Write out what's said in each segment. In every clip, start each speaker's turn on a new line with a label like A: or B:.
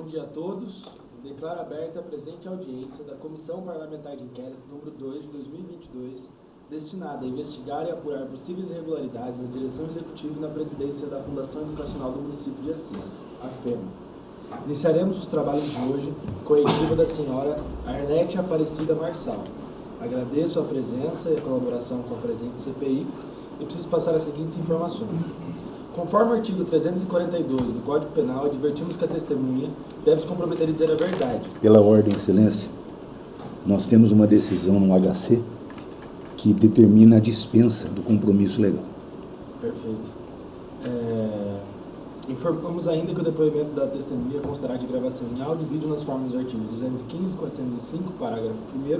A: dia a todos. Declaro aberta a presente audiência da Comissão Parlamentar de Inquérito número 2 de 2022, destinada a investigar e apurar possíveis irregularidades na direção executiva e na presidência da Fundação Educacional do Município de Assis, a FEMA. Iniciaremos os trabalhos de hoje com a equipe da senhora Arlete Aparecida Marçal. Agradeço a presença e a colaboração com a presente CPI e preciso passar as seguintes informações. Conforme o artigo 342 do Código Penal, advertimos que a testemunha deve se comprometer a dizer a verdade.
B: Pela ordem, excelência, nós temos uma decisão no HC que determina a dispensa do compromisso legal.
A: Perfeito. Informamos ainda que o depoimento da testemunha constará de gravação em áudio e vídeo nas formas dos artigos 215, 405, parágrafo 1º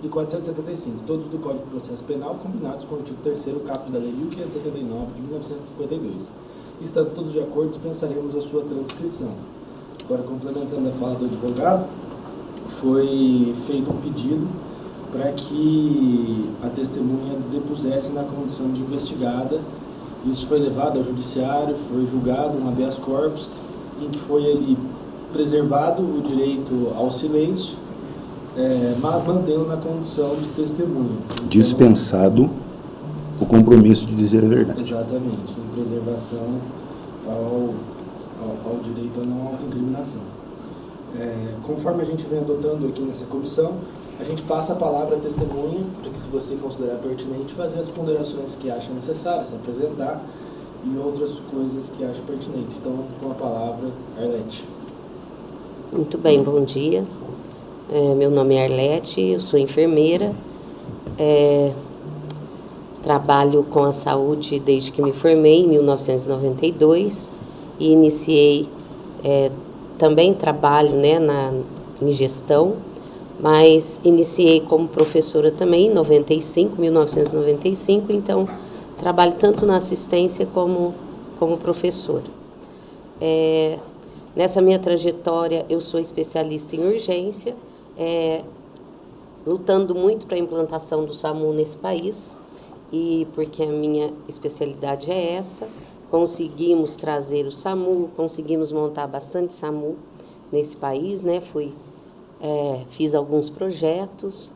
A: e 475, todos do Código de Processo Penal, combinados com o artigo 3º caput da Lei 1579 de 1952. Estando todos de acordo, dispensaremos a sua transcrição. Agora, complementando a fala do advogado, foi feito um pedido para que a testemunha depusesse na condição de investigada. Isso foi levado ao judiciário, foi julgado um habeas corpus, em que foi ele preservado o direito ao silêncio, mas mantendo na condição de testemunha. Então,
B: dispensado o compromisso de dizer a verdade.
A: Exatamente, em preservação ao direito à não autoincriminação. Conforme a gente vem adotando aqui nessa comissão, a gente passa a palavra à testemunha, para que, se você considerar pertinente, fazer as ponderações que acha necessárias, se apresentar e outras coisas que acha pertinente. Então, com a palavra, Arlete.
C: Muito bem, bom dia. Meu nome é Arlete, eu sou enfermeira, trabalho com a saúde desde que me formei, em 1992, e iniciei, também trabalho em gestão, mas iniciei como professora também em 1995, então trabalho tanto na assistência como professora. Nessa minha trajetória, eu sou especialista em urgência, lutando muito para a implantação do SAMU nesse país, e porque a minha especialidade é essa, conseguimos trazer o SAMU, conseguimos montar bastante SAMU nesse país, fiz alguns projetos,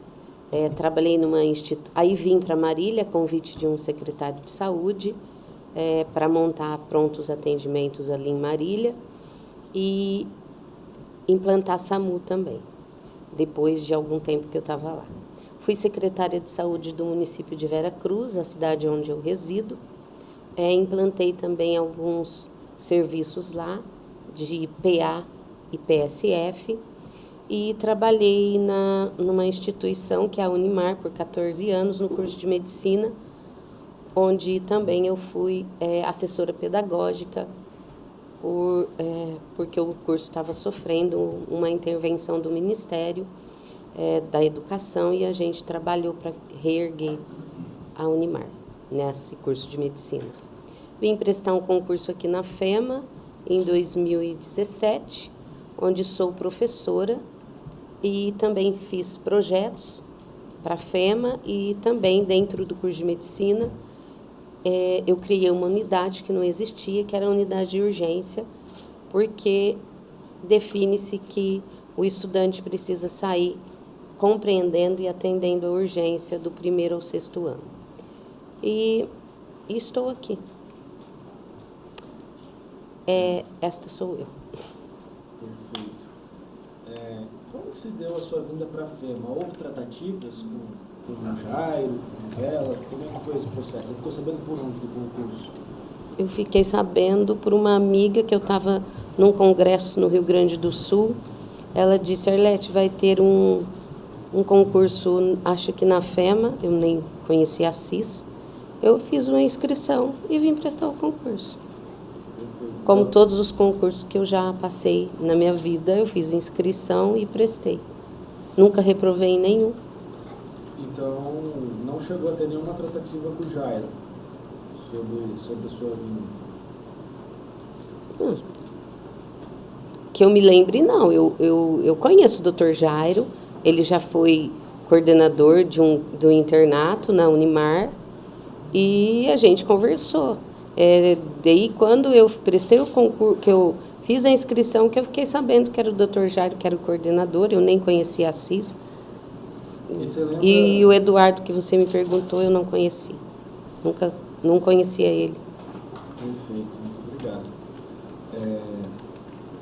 C: trabalhei numa instituição, aí vim para Marília, a convite de um secretário de saúde, para montar prontos atendimentos ali em Marília e implantar SAMU também, depois de algum tempo que eu estava lá. Fui secretária de saúde do município de Vera Cruz, a cidade onde eu resido. Implantei também alguns serviços lá, de PA e PSF, e trabalhei numa instituição que é a Unimar por 14 anos, no curso de medicina, onde também eu fui assessora pedagógica, porque o curso estava sofrendo uma intervenção do Ministério da Educação, e a gente trabalhou para reerguer a Unimar nesse curso de medicina. Vim prestar um concurso aqui na FEMA em 2017, onde sou professora e também fiz projetos para a FEMA, e também dentro do curso de medicina eu criei uma unidade que não existia, que era a unidade de urgência, porque define-se que o estudante precisa sair compreendendo e atendendo a urgência do 1º ao 6º ano. E estou aqui. Esta sou eu.
A: Perfeito. Como que se deu a sua vinda para a FEMA? Houve tratativas com o Jairo, com ela? Como é que foi esse processo? Você ficou sabendo por onde do concurso?
C: Eu fiquei sabendo por uma amiga que eu estava num congresso no Rio Grande do Sul. Ela disse: Arlete, vai ter um concurso, acho que na FEMA, eu nem conhecia a CIS. Eu fiz uma inscrição e vim prestar o concurso.
A: Perfeito.
C: Como todos os concursos que eu já passei na minha vida, eu fiz inscrição e prestei. Nunca reprovei em nenhum.
A: Então, não chegou a ter nenhuma tratativa com o Jairo sobre a sua vinda?
C: Que eu me lembre, não. Eu conheço o Dr. Jairo, ele já foi coordenador do internato na Unimar, e a gente conversou. Daí, quando eu prestei o concurso, que eu fiz a inscrição, que eu fiquei sabendo que era o Dr. Jairo, que era o coordenador, eu nem conhecia a CIS.
A: E você lembra...
C: E o Eduardo, que você me perguntou, eu não conheci. Não conhecia ele.
A: Perfeito, muito obrigado.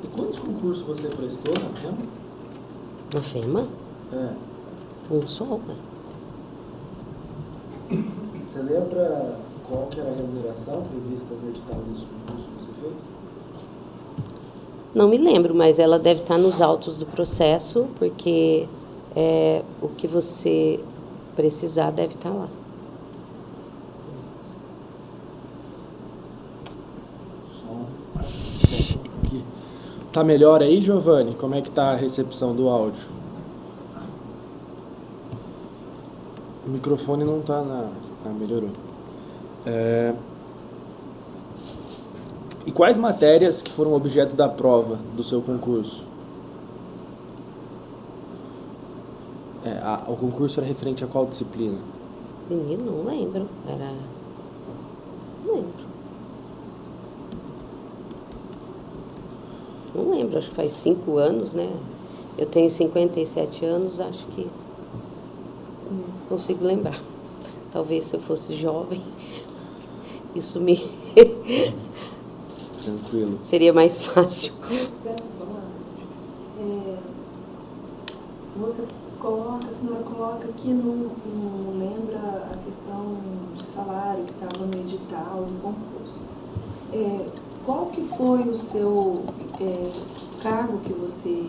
A: E quantos concursos você prestou na FEMA?
C: Na FEMA? Um só, ué.
A: Você lembra qual que era a remuneração prevista no edital desse concurso que você fez?
C: Não me lembro, mas ela deve estar nos autos do processo, porque o que você precisar deve estar lá.
A: Aqui. Tá melhor aí, Giovanni? Como é que tá a recepção do áudio? O microfone não tá na... melhorou. E quais matérias que foram objeto da prova do seu concurso? O concurso era referente a qual disciplina?
C: Menino, não lembro. Não lembro. Não lembro, acho que faz 5 anos, né? Eu tenho 57 anos, acho que não consigo lembrar. Talvez se eu fosse jovem, isso me...
A: Tranquilo.
C: Seria mais fácil.
D: A senhora coloca que não lembra a questão de salário que estava no edital, no concurso. Qual que foi o seu cargo que você...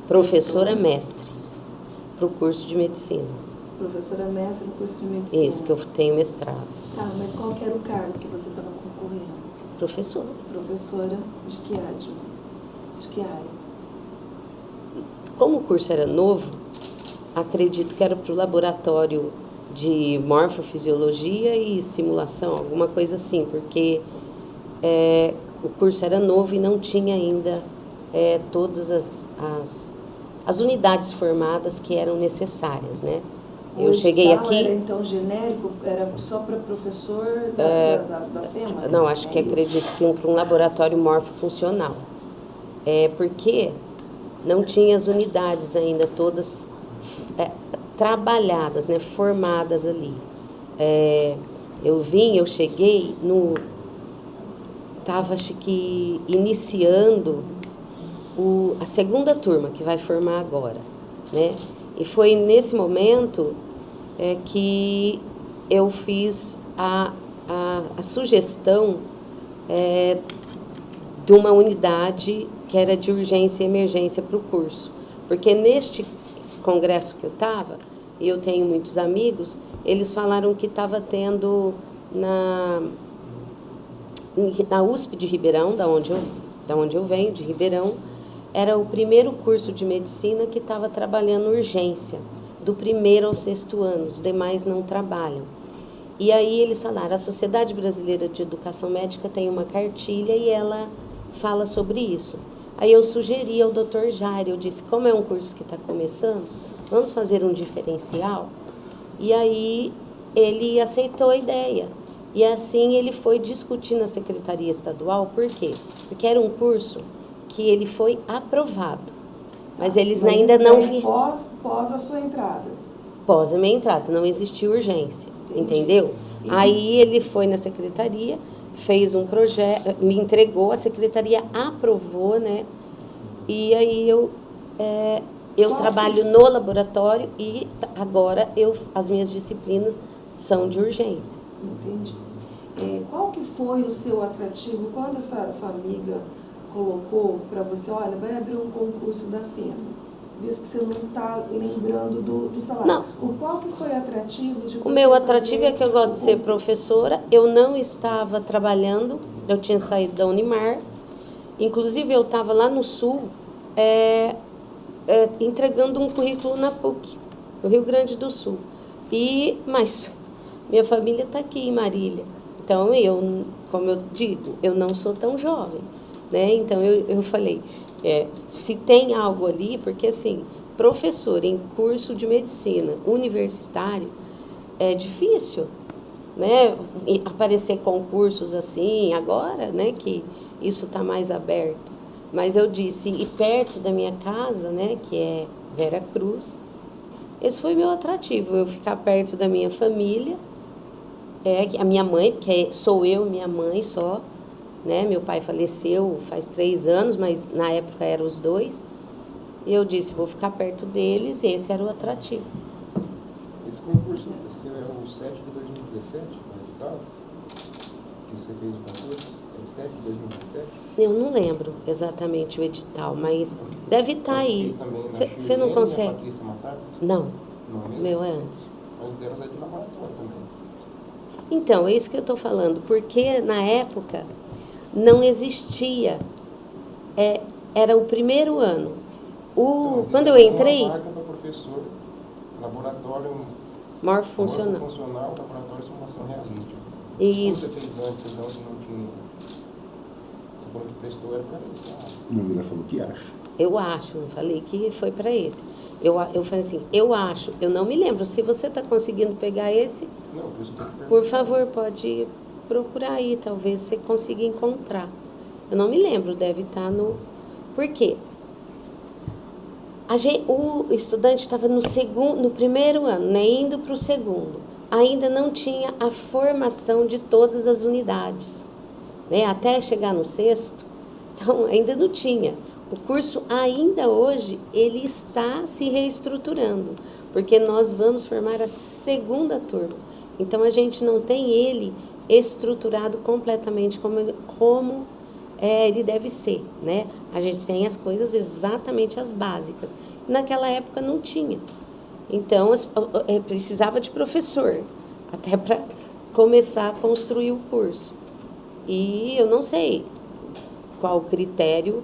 C: Professora mestre, para o curso de medicina.
D: Professora mestre do curso de medicina.
C: Isso, que eu tenho mestrado.
D: Tá, mas qual que era o cargo que você estava concorrendo?
C: Professora.
D: Professora de que área? De que área?
C: Como o curso era novo, acredito que era para o laboratório de morfofisiologia e simulação, alguma coisa assim, porque o curso era novo e não tinha ainda todas as unidades formadas que eram necessárias, né? Eu cheguei aqui...
D: Era então genérico? Era só para professor da FEMA?
C: Não, acho que acredito que para um laboratório morfofuncional. Porque não tinha as unidades ainda todas trabalhadas, né, formadas ali. Eu cheguei estava, acho que, iniciando a segunda turma, que vai formar agora, né? E foi nesse momento que eu fiz a sugestão de uma unidade que era de urgência e emergência para o curso. Porque neste congresso que eu estava, e eu tenho muitos amigos, eles falaram que estava tendo na USP de Ribeirão, da onde eu venho, de Ribeirão, era o primeiro curso de medicina que estava trabalhando urgência, do 1º ao 6º ano, os demais não trabalham. E aí eles falaram, a Sociedade Brasileira de Educação Médica tem uma cartilha e ela fala sobre isso. Aí eu sugeri ao Dr. Jairo, eu disse, como é um curso que está começando, vamos fazer um diferencial? E aí ele aceitou a ideia. E assim ele foi discutir na Secretaria Estadual, por quê? Porque era um curso que ele foi aprovado, mas eles ainda não viram.
D: Pós a sua entrada?
C: Pós a minha entrada, não existia urgência,
D: Entendi.
C: Entendeu? Aí ele foi na secretaria, fez um projeto, me entregou, a secretaria aprovou, né? E aí eu trabalho no laboratório e agora as minhas disciplinas são de urgência.
D: Entendi. Qual que foi o seu atrativo quando essa sua amiga colocou para você, olha, vai abrir um concurso da FEMA, visto que você não está lembrando do salário?
C: Não.
D: Qual que foi o atrativo de você?
C: O meu atrativo é que eu gosto de ser professora, eu não estava trabalhando, eu tinha saído da Unimar, inclusive eu estava lá no Sul, entregando um currículo na PUC, no Rio Grande do Sul. Mas minha família está aqui em Marília. Então, como eu digo, eu não sou tão jovem, né? Então, eu falei, se tem algo ali, porque assim, professor em curso de medicina universitário é difícil, né, aparecer concursos assim, agora, né, que isso está mais aberto. Mas eu disse, e perto da minha casa, né, que é Vera Cruz, esse foi meu atrativo, eu ficar perto da minha família, a minha mãe, porque sou eu e minha mãe só, né, meu pai faleceu faz 3 anos, mas na época eram os dois, e eu disse, vou ficar perto deles, e esse era o atrativo.
E: Esse concurso seu é o 7 de 2017, o edital? Que você fez o concurso? É o 7 de 2017?
C: Eu não lembro exatamente o edital, mas deve estar aí. Você não consegue?
E: Patrícia Matar?
C: Não,
E: Não é
C: o
E: mesmo?
C: meu é antes.
E: Mas deram de laboratório também.
C: Então, é isso que eu estou falando, porque na época não existia, era o primeiro ano.
E: Então,
C: Quando eu entrei,
E: uma vaga para professor, laboratório
C: morfofuncional.
E: morfofuncional, laboratório de simulação realística.
C: Isso.
E: Como você fez antes, então, se não tinha isso? Você falou que prestou, era para isso.
B: Não, ele falou que acha.
C: Eu acho, não falei que foi para esse. Eu falei assim, eu acho, eu não me lembro. Se você está conseguindo pegar esse,
E: Não, por isso que eu tô
C: por favor, pode procurar aí, talvez você consiga encontrar. Eu não me lembro, deve estar no... Por quê? O estudante estava no primeiro ano, né, indo para o segundo. Ainda não tinha a formação de todas as unidades, né, até chegar no sexto, então ainda não tinha. O curso ainda hoje, ele está se reestruturando, porque nós vamos formar a segunda turma. Então, a gente não tem ele estruturado completamente como ele deve ser, né? A gente tem as coisas exatamente as básicas. Naquela época não tinha. Então, precisava de professor, até para começar a construir o curso. E eu não sei qual o critério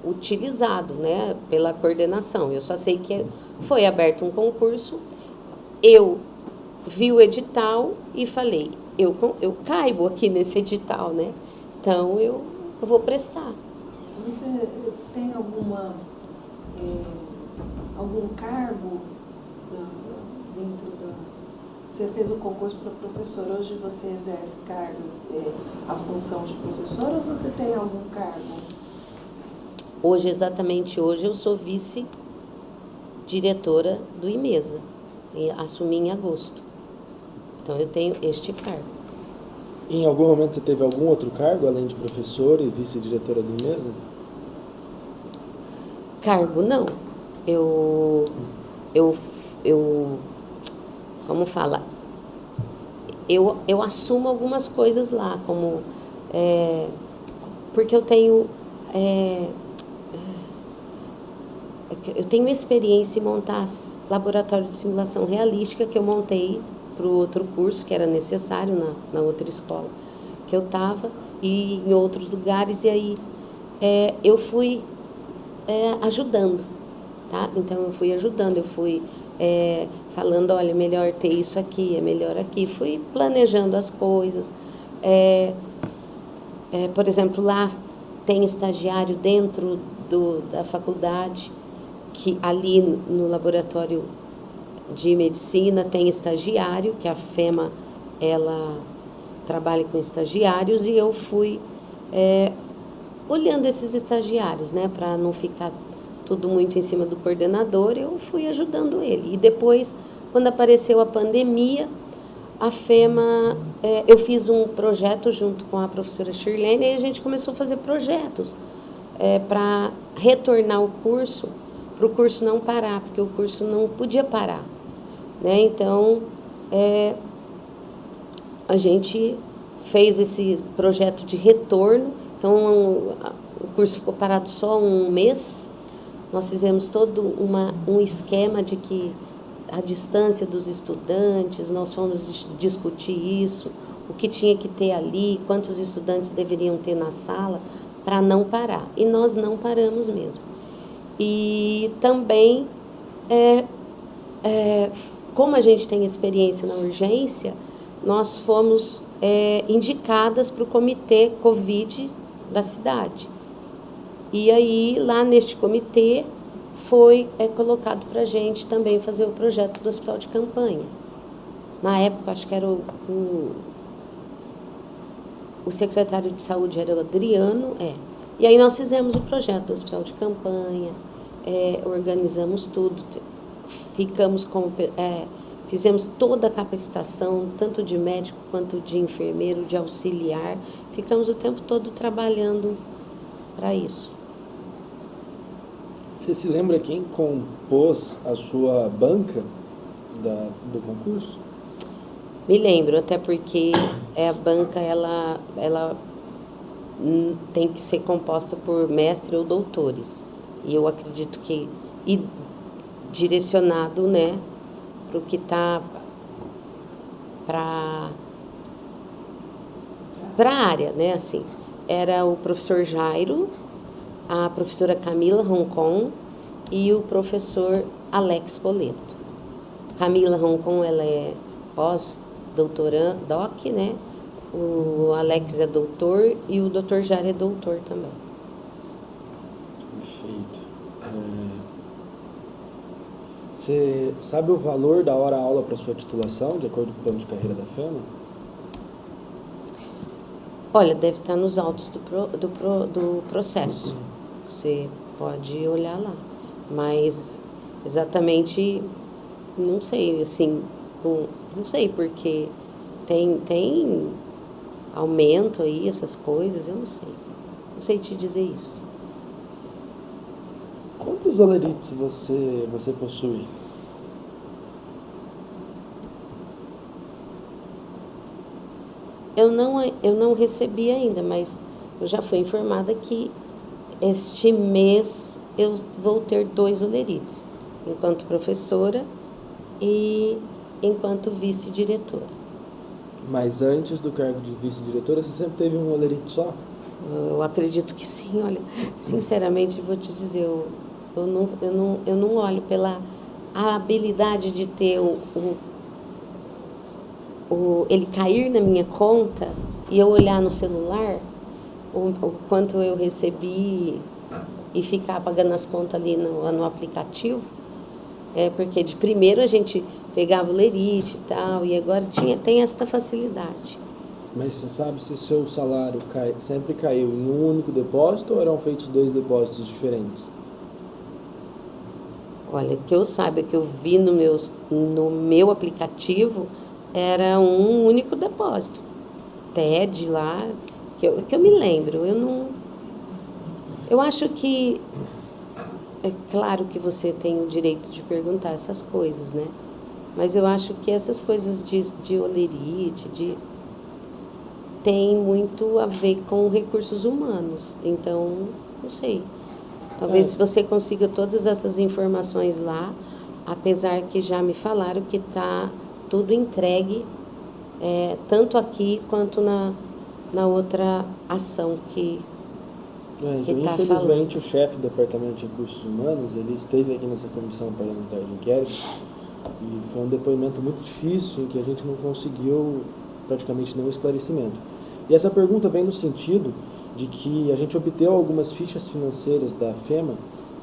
C: utilizado, né, pela coordenação. Eu só sei que foi aberto um concurso, eu vi o edital e falei, eu caibo aqui nesse edital, né? Então, eu vou prestar.
D: Você tem algum cargo dentro da... Você fez o concurso para professor, hoje você exerce cargo, a função de professor, ou você tem algum cargo?
C: Hoje, exatamente hoje, eu sou vice-diretora do IMESA, e assumi em agosto. Então, eu tenho este cargo.
A: Em algum momento você teve algum outro cargo, além de professor e vice-diretora do IMESA?
C: Cargo, não. Como fala? Eu assumo algumas coisas lá, como... porque eu tenho experiência em montar laboratório de simulação realística que eu montei para o outro curso que era necessário na outra escola que eu estava e em outros lugares, e aí eu fui ajudando, tá? Então eu fui ajudando, eu fui falando, olha, é melhor ter isso aqui, é melhor aqui, fui planejando as coisas. Por exemplo, lá tem estagiário dentro da faculdade, que ali no laboratório de medicina tem estagiário, que a FEMA, ela trabalha com estagiários, e eu fui olhando esses estagiários, né, para não ficar tudo muito em cima do coordenador, eu fui ajudando ele. E depois, quando apareceu a pandemia, a FEMA, eu fiz um projeto junto com a professora Shirlene, e a gente começou a fazer projetos para retornar o curso, para o curso não parar, porque o curso não podia parar, né? Então, a gente fez esse projeto de retorno. Então, o curso ficou parado só um mês. Nós fizemos todo um esquema de que a distância dos estudantes, nós fomos discutir isso, o que tinha que ter ali, quantos estudantes deveriam ter na sala, para não parar. E nós não paramos mesmo. E também, como a gente tem experiência na urgência, nós fomos indicadas para o comitê Covid da cidade. E aí, lá neste comitê, foi colocado para a gente também fazer o projeto do hospital de campanha. Na época, acho que era o secretário de saúde era o Adriano, E aí nós fizemos o projeto do hospital de campanha, organizamos tudo, fizemos toda a capacitação, tanto de médico quanto de enfermeiro, de auxiliar. Ficamos o tempo todo trabalhando para isso.
A: Você se lembra quem compôs a sua banca do concurso?
C: Me lembro, até porque a banca ela tem que ser composta por mestre ou doutores. E eu acredito que direcionado, né, para o que está para a área, né, assim. Era o professor Jairo, a professora Camila Roncon e o professor Alex Poleto. Camila Roncon, ela é pós-doutoranda, doc, né? O Alex é doutor e o doutor Jairo é doutor também.
A: Perfeito. Você sabe o valor da hora-aula para sua titulação, de acordo com o plano de carreira da FEMA?
C: Olha, deve estar nos autos do processo. Você pode olhar lá. Mas exatamente, não sei, assim, não sei, porque tem aumento aí, essas coisas, eu não sei. Não sei te dizer isso.
A: Quantos olerites você possui?
C: Eu não recebi ainda, mas eu já fui informada que este mês eu vou ter 2 olerites, enquanto professora e enquanto vice-diretora.
A: Mas antes do cargo de vice-diretora, você sempre teve um olerite só?
C: Eu acredito que sim, olha, sinceramente vou te dizer, eu não olho pela habilidade de ter ele cair na minha conta e eu olhar no celular o quanto eu recebi e ficar pagando as contas ali no aplicativo, porque de primeiro a gente pegava o lerite e tal, e agora tem esta facilidade.
A: Mas você sabe se o seu salário sempre caiu em um único depósito ou eram feitos 2 depósitos diferentes?
C: Olha, que eu saiba, que eu vi no meu aplicativo, era um único depósito. TED lá, que eu me lembro. Eu acho que é claro que você tem o direito de perguntar essas coisas, né? Mas eu acho que essas coisas de olerite, tem muito a ver com recursos humanos. Então, não sei. Talvez se você consiga todas essas informações lá, apesar que já me falaram que está tudo entregue, tanto aqui quanto na outra ação que está falando.
A: Infelizmente, o chefe do Departamento de Recursos Humanos, ele esteve aqui nessa comissão parlamentar de inquérito e foi um depoimento muito difícil, em que a gente não conseguiu praticamente nenhum esclarecimento. E essa pergunta vem no sentido de que a gente obteve algumas fichas financeiras da FEMA,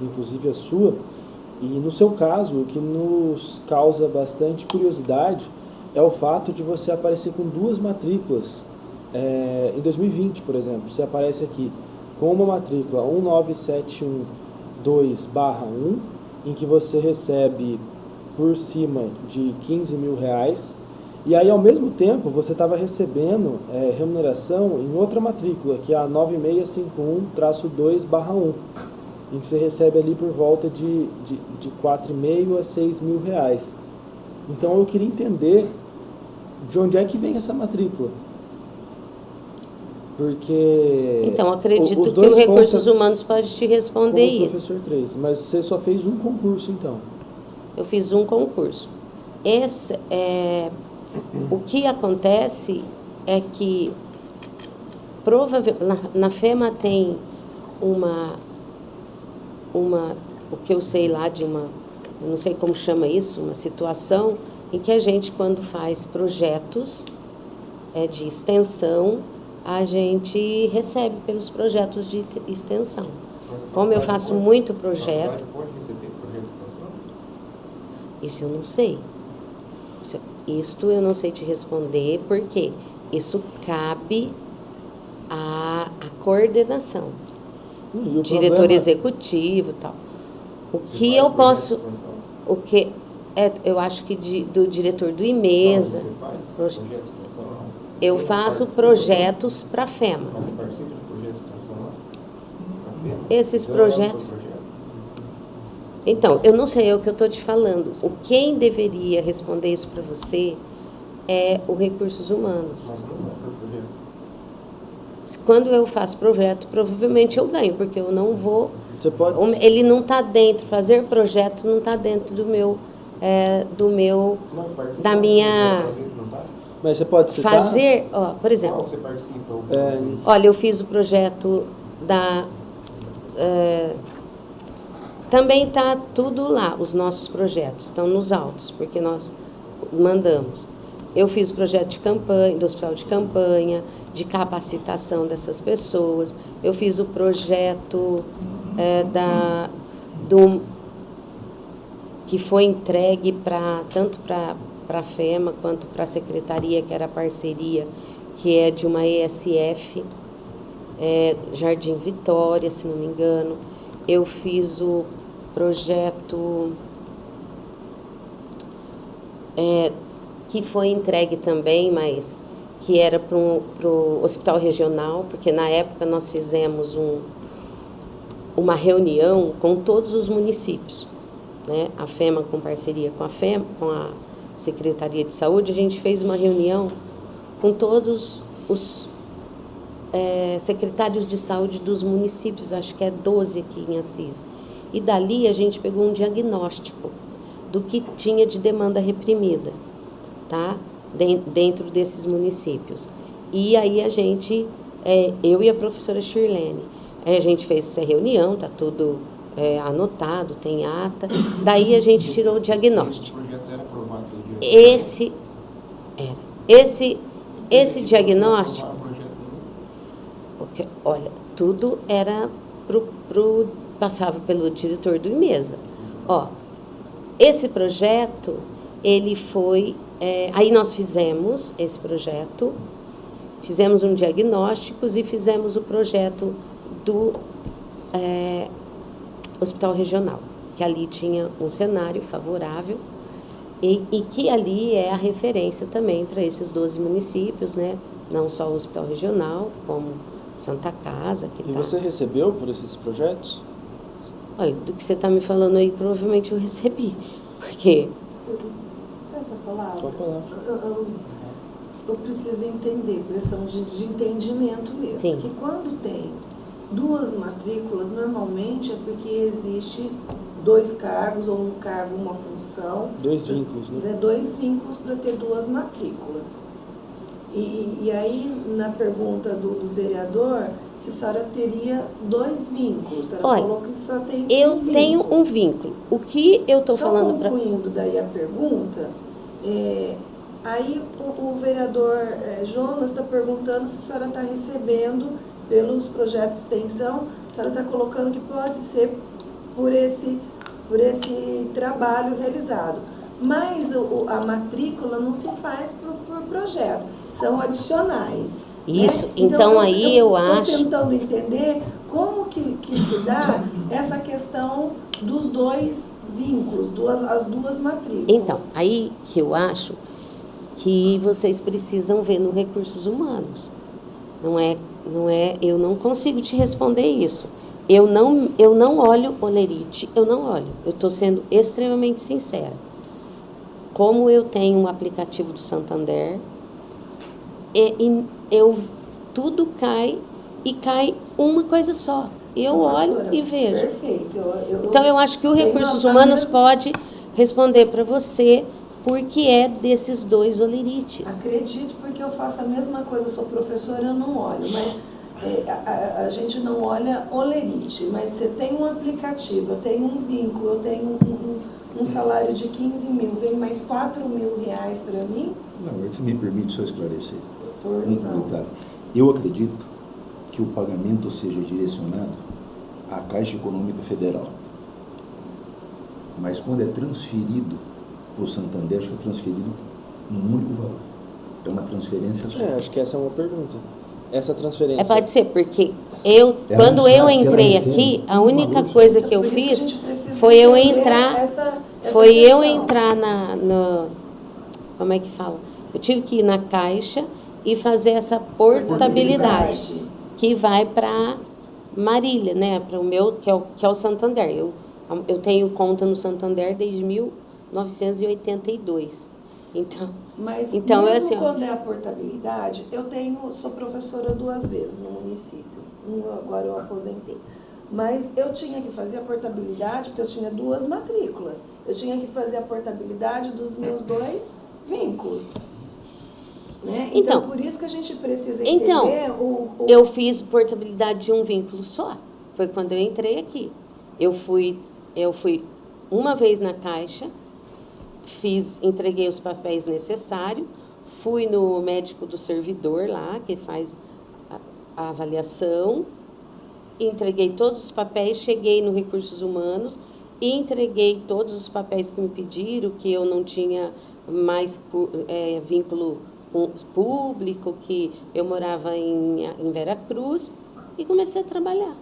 A: inclusive a sua, e no seu caso, o que nos causa bastante curiosidade é o fato de você aparecer com 2 matrículas. Em 2020, por exemplo, você aparece aqui com uma matrícula 19712/1, em que você recebe por cima de R$15.000, e aí ao mesmo tempo você estava recebendo remuneração em outra matrícula, que é a 9651-2/1, em que você recebe ali por volta de R$4.500 a R$6.000. Então eu queria entender de onde é que vem essa matrícula. Porque...
C: Então, acredito que o Recursos Humanos pode te responder isso.
A: Professor 3, mas você só fez um concurso, então?
C: Eu fiz um concurso. O que acontece é que, provavelmente, na FEMA tem o que eu sei lá eu não sei como chama isso, uma situação em que a gente, quando faz projetos de extensão, a gente recebe pelos projetos de extensão. Como eu faço muito projeto...
E: Pode receber projeto de extensão?
C: Isso eu não sei. isto eu não sei te responder, porque isso cabe à coordenação,
A: E o
C: diretor
A: problema-
C: executivo e tal. O
E: Você
C: que
E: faz
C: eu
E: projeto de
C: posso,
E: extensão?
C: o que eu acho que do diretor do IMESA,
E: Não, você faz
C: proje-
E: projeto de extensão? Não.
C: eu
E: Você
C: faço
E: participa,
C: projetos para a FEMA.
E: Mas você participa de projeto de extensão lá? Pra FEMA?
C: Esses
E: Você elabora o
C: projetos-
E: seu projeto?
C: Então, eu não sei, é o que eu estou te falando. Quem deveria responder isso para você é o Recursos Humanos.
E: Mas você não vai para o projeto.
C: Quando eu faço projeto, provavelmente eu ganho, porque eu não vou.
A: Você pode...
C: Ele não está dentro, fazer projeto não está dentro do meu.
E: Não, participa.
C: Da minha-
E: Não tá?
A: Mas você pode citar?
C: Fazer, ó, por
E: Qual
C: exemplo,
E: que você participa? O
A: É,
C: olha, eu fiz o projeto da. Também está tudo lá, os nossos projetos estão nos autos, porque nós mandamos. Eu fiz o projeto de campanha, do hospital de campanha, de capacitação dessas pessoas. Eu fiz o projeto que foi entregue tanto para a FEMA quanto para a secretaria, que era a parceria, que é de uma ESF, Jardim Vitória, se não me engano. Eu fiz o projeto que foi entregue também, mas que era para o Hospital Regional, porque na época nós fizemos uma reunião com todos os municípios, né? A FEMA com parceria com a FEMA, com a Secretaria de Saúde, a gente fez uma reunião com todos os secretários de saúde dos municípios, acho que é 12 aqui em Assis. E dali a gente pegou um diagnóstico do que tinha de demanda reprimida, tá? Dentro desses municípios. E aí a gente, eu e a professora Shirlene, a gente fez essa reunião, tá tudo anotado, tem ata. Daí a gente tirou o diagnóstico.
E: Esse projeto era aprovado pelo diretor?
C: Esse diagnóstico,
E: Aprovar o projeto dele?
C: olha, tudo era passava pelo diretor do IMESA. Ó, esse projeto, ele foi... aí nós fizemos esse projeto, fizemos um diagnóstico e fizemos o projeto do Hospital Regional, que ali tinha um cenário favorável e que ali é a referência também para esses 12 municípios, né? Não só o Hospital Regional, como Santa Casa, que
A: E
C: tá...
A: você recebeu por esses projetos?
C: Olha, do que você está me falando aí, provavelmente eu recebi, porque...
D: Essa palavra,
A: Qual palavra?
D: eu preciso entender, pressão de entendimento mesmo.
C: Sim.
D: Porque quando tem duas matrículas, normalmente é porque existe 2 cargos, ou um cargo, uma função.
A: 2 vínculos, né?
D: 2 vínculos para ter 2 matrículas. E aí, na pergunta do vereador, se a senhora teria 2 vínculos. A senhora
C: Olha,
D: falou que só tem
C: eu
D: um vínculo.
C: tenho um vínculo. O que eu estou
D: Só
C: falando para...
D: concluindo daí a pergunta, aí o vereador Jonas está perguntando se a senhora está recebendo pelos projetos de extensão, a senhora está colocando que pode ser por esse trabalho realizado. Mas a matrícula não se faz por projeto, são adicionais.
C: Isso,
D: né?
C: então aí eu acho...
D: Estou tentando entender como que se dá essa questão dos 2 vínculos, as 2 matrículas.
C: Então, aí que eu acho que vocês precisam ver no Recursos Humanos. Não é, eu não consigo te responder isso. Eu não olho olerite, eu não olho. Eu estou sendo extremamente sincera. Como eu tenho um aplicativo do Santander, tudo cai e cai uma coisa só. Eu olho e vejo.
D: Perfeito.
C: Então, eu acho que o
D: tenho
C: Recursos
D: a
C: Humanos
D: mesma-
C: pode responder para você porque é desses 2 olerites.
D: Acredito, porque eu faço a mesma coisa, eu sou professora, eu não olho, mas a gente não olha olerite, mas você tem um aplicativo, eu tenho um vínculo, eu tenho um salário de 15 mil, vem mais 4 mil reais para mim?
B: Não, se me permite só esclarecer.
D: Pois
B: Um
D: não.
B: detalhe. Eu acredito que o pagamento seja direcionado à Caixa Econômica Federal. Mas quando é transferido para o Santander, acho que é transferido um único valor. É uma transferência só.
A: Acho que essa é uma pergunta. Essa transferência...
C: Pode ser, porque
B: Ela
C: quando
B: não
C: eu
B: sabe que ela
C: entrei
B: recebe
C: aqui, a
B: um
C: única
B: valor só.
C: coisa que eu
D: Por isso que a
C: fiz
D: gente precisa
C: foi eu
D: entender
C: entrar,
D: essa
C: eu
D: questão.
C: entrar como é que fala? Eu tive que ir na Caixa e fazer essa portabilidade, que vai para Marília, né? Para o meu, que é o Santander. Eu tenho conta no Santander desde 1982.
D: Mas
C: então
D: mesmo
C: assim,
D: quando é a portabilidade, sou professora 2 vezes no município. Agora eu aposentei. Mas eu tinha que fazer a portabilidade porque eu tinha 2 matrículas. Eu tinha que fazer a portabilidade dos meus 2 vínculos. Né? Então, por isso que a gente precisa entender
C: eu fiz portabilidade de um vínculo só. Foi quando eu entrei aqui. Eu fui uma vez na Caixa, entreguei os papéis necessários, fui no médico do servidor lá, que faz a avaliação, entreguei todos os papéis, cheguei no Recursos Humanos e entreguei todos os papéis que me pediram, que eu não tinha mais vínculo público, que eu morava em Veracruz, e comecei a trabalhar.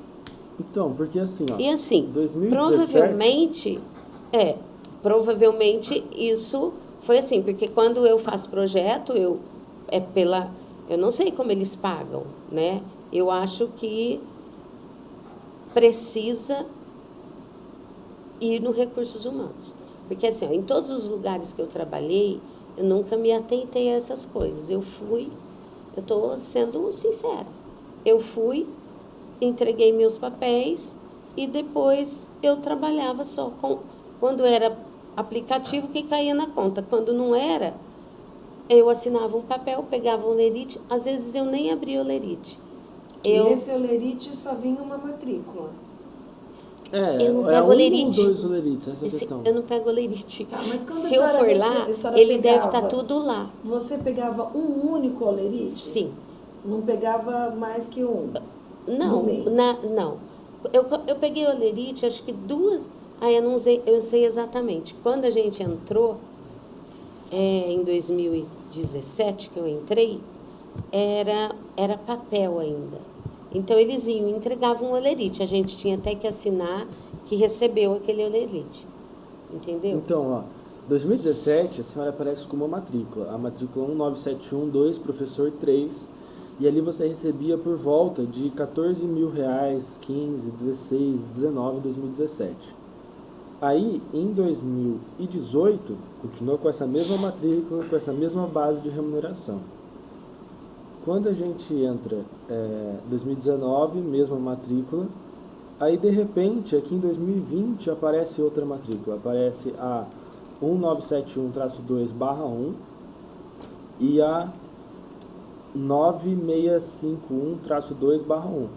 A: Então, porque assim, ó...
C: E assim,
A: 2017...
C: provavelmente isso foi assim, porque quando eu faço projeto, eu não sei como eles pagam, né? Eu acho que precisa ir no Recursos Humanos. Porque assim, ó, em todos os lugares que eu trabalhei, eu nunca me atentei a essas coisas. Eu estou sendo sincera, eu fui, entreguei meus papéis e depois eu trabalhava só quando era aplicativo que caía na conta. Quando não era, eu assinava um papel, pegava um olerite, às vezes eu nem abria o olerite.
D: E esse olerite só vinha uma matrícula.
C: Eu não pego olerite.
A: Ou 2 olerites, essa é a questão.
C: Eu não pego olerite.
D: Tá, mas quando
C: se eu for lá, ele deve estar tudo lá.
D: Você pegava um único olerite?
C: Sim.
D: Não pegava mais que um?
C: Não, não. Eu peguei olerite, acho que 2... eu não sei exatamente. Quando a gente entrou, em 2017, que eu entrei, era papel ainda. Então, eles entregavam um olerite. A gente tinha até que assinar que recebeu aquele olerite. Entendeu?
A: Então, ó, 2017, a senhora aparece com uma matrícula. A matrícula 19712, professor 3. E ali você recebia por volta de R$14 mil, 15, 16, 19 em 2017. Aí, em 2018, continuou com essa mesma matrícula, com essa mesma base de remuneração. Quando a gente entra em 2019, mesma matrícula, aí de repente, aqui em 2020, aparece outra matrícula. Aparece a 1971-2/1 e a 9651-2/1.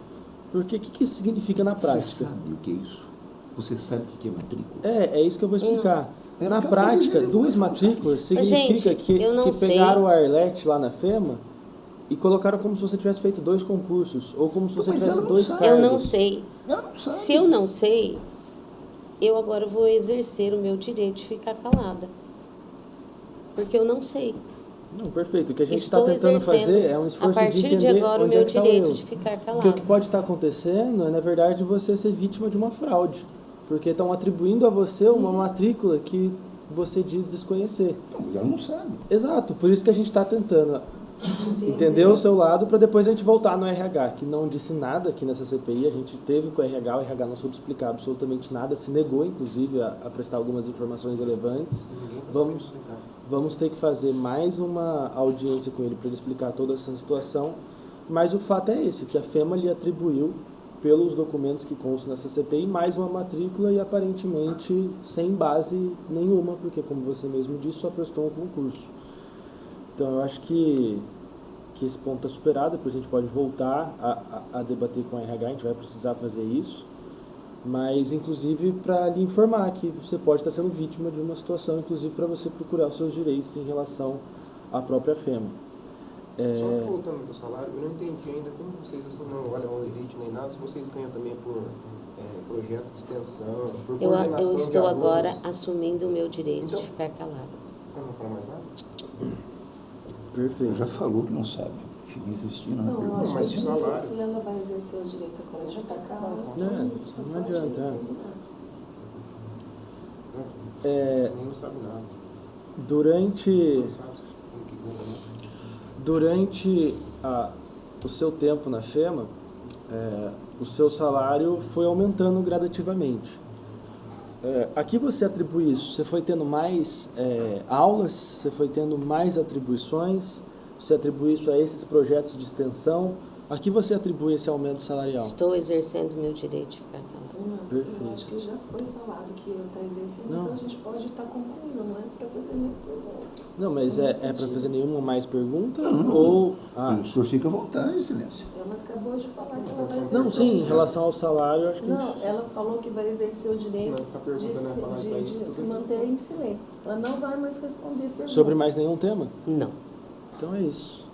A: Porque o que isso significa na prática?
B: Você sabe o que é isso? Você sabe o que é matrícula?
A: É isso que eu vou explicar. Na prática, 2 matrículas significa que pegaram o Arlete lá na FEMA e colocaram como se você tivesse feito 2 concursos, ou como se você tivesse 2 cargos.
C: Eu não sei.
B: Ela não sabe.
C: Se eu não sei, eu agora vou exercer o meu direito de ficar calada. Porque eu não sei.
A: Não, perfeito. O que a gente está
C: Estou
A: tentando fazer
C: exercendo,
A: é um esforço
C: a partir
A: de entender
C: de agora, o
A: onde
C: meu
A: é que tá o
C: direito
A: erro.
C: de ficar
A: Porque
C: calada.
A: o que pode estar acontecendo é, na verdade, você ser vítima de uma fraude. Porque estão atribuindo a você uma matrícula que você diz desconhecer.
B: Não, mas ela não sabe.
A: Exato, por isso que a gente está tentando entender o seu lado para depois a gente voltar no RH, que não disse nada aqui nessa CPI. A gente teve com o RH não soube explicar absolutamente nada, se negou, inclusive, a prestar algumas informações relevantes. Vamos ter que fazer mais uma audiência com ele para ele explicar toda essa situação. Mas o fato é esse, que a FEMA lhe atribuiu, pelos documentos que constam nessa CPI, mais uma matrícula e aparentemente sem base nenhuma, porque, como você mesmo disse, só prestou um concurso. Então, eu acho que esse ponto está superado, depois a gente pode voltar a debater com a RH, a gente vai precisar fazer isso, mas, inclusive, para lhe informar que você pode estar sendo vítima de uma situação, inclusive para você procurar os seus direitos em relação à própria FEMA.
E: Só voltando do salário, eu não entendi ainda como vocês assim não olham o elite nem nada, se vocês ganham também por projetos de extensão, por
C: Eu estou agora assumindo o meu direito
E: Então,
C: de ficar calada.
E: Eu não vou falar mais nada?
A: Perfeito.
B: Já falou que não sabe. Fica insistindo na
D: Não, eu
B: pergunta.
D: acho que
E: Mas salário.
D: se ela vai exercer o direito agora de ficar calada,
A: Não adianta, é.
E: Não sabe nada.
A: Durante
E: Não sabe como que ganha, né?
A: Durante o seu tempo na FEMA, o seu salário foi aumentando gradativamente. A que você atribui isso? Você foi tendo mais aulas? Você foi tendo mais atribuições? Você atribui isso a esses projetos de extensão? A que você atribui esse aumento salarial?
C: Estou exercendo meu direito de ficar calada.
D: Não,
A: Perfeito.
D: eu acho que já foi falado que está exercendo,
A: Não.
D: então a gente pode estar concluindo, não é para fazer mais perguntas.
A: Não, mas
D: Nesse
A: é para
D: sentido.
A: fazer nenhuma mais pergunta?
B: Não.
A: Ou...
B: O senhor fica à vontade, excelência.
D: Ela acabou de falar que ela vai exercer.
A: Não, sim, em relação ao salário, eu acho que...
D: Não, ela falou que vai exercer o direito
E: Não, ficar perguntando,
D: de,
E: né, falar isso aí,
D: de
E: tudo
D: se
E: bem.
D: manter em silêncio. Ela não vai mais responder perguntas.
A: Sobre mais nenhum tema?
C: Não.
A: Então é isso.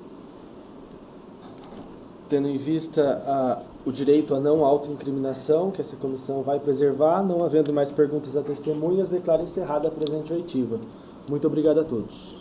A: Tendo em vista o direito à não autoincriminação, que essa comissão vai preservar, não havendo mais perguntas a testemunhas, declaro encerrada a presente oitiva. Muito obrigado a todos.